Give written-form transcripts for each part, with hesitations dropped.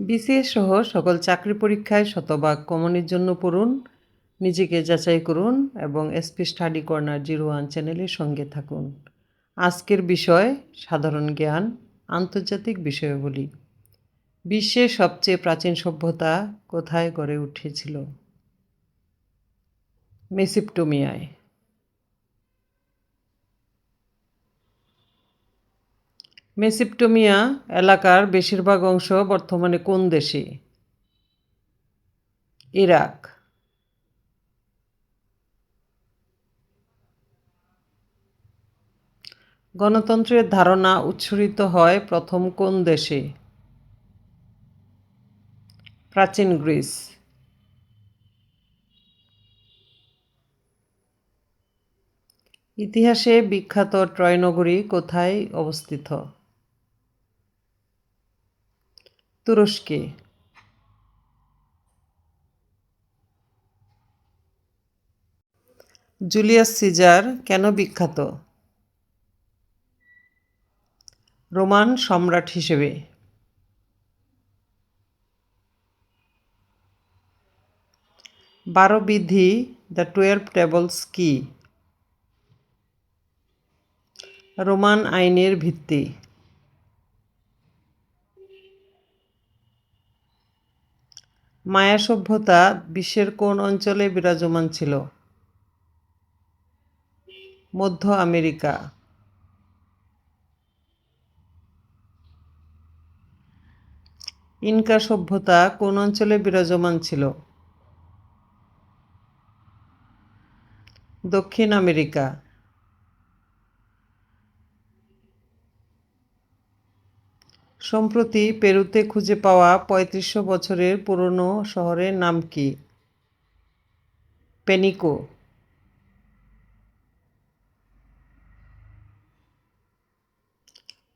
BCS সহ সকল চাকরি পরীক্ষায় শতভাগ কমনের জন্য পড়ুন, নিজেকে যাচাই করুন এবং এসপি স্টাডি কর্নার 01 চ্যানেলের সঙ্গে থাকুন। আজকের বিষয় সাধারণ জ্ঞান, আন্তর্জাতিক বিষয়াবলী। বিশ্বের সবচেয়ে প্রাচীন সভ্যতা কোথায় গড়ে উঠেছিল? মেসোপটেমিয়ায়। মেসোপটেমিয়া এলাকার বেশিরভাগ অংশ বর্তমানে কোন দেশে? ইরাক। গণতন্ত্রের ধারণা উৎসরিত হয় প্রথম কোন দেশে? প্রাচীন গ্রিস। ইতিহাসে বিখ্যাত ট্রয় নগরী কোথায় অবস্থিত? তুরস্কে। জুলিয়াস সিজার কেন বিখ্যাত? রোমান সম্রাট হিসেবে। 12 বিধি দ্য 12 টেবলস কি? রোমান আইনের ভিত্তি। মায়া সভ্যতা বিশ্বের কোন অঞ্চলে বিরাজমান ছিল? মধ্য আমেরিকা। ইনকা সভ্যতা কোন অঞ্চলে বিরাজমান ছিল? দক্ষিণ আমেরিকা। সম্প্রতি পেরুতে খুঁজে পাওয়া 3500 বছরের পুরনো শহরের নাম কি? পেনিকো।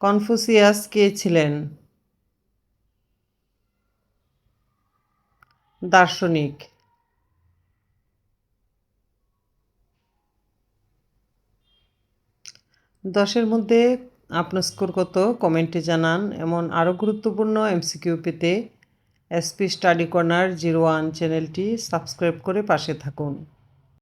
কনফুসিয়াস কে ছিলেন? দার্শনিক। 10-এর মধ্যে আপনার স্কোর কত কমেন্টে জানান। এমন আরও গুরুত্বপূর্ণ এমসিকিউ পেতে এসপি স্টাডি কর্নার 01 চ্যানেলটি সাবস্ক্রাইব করে পাশে থাকুন।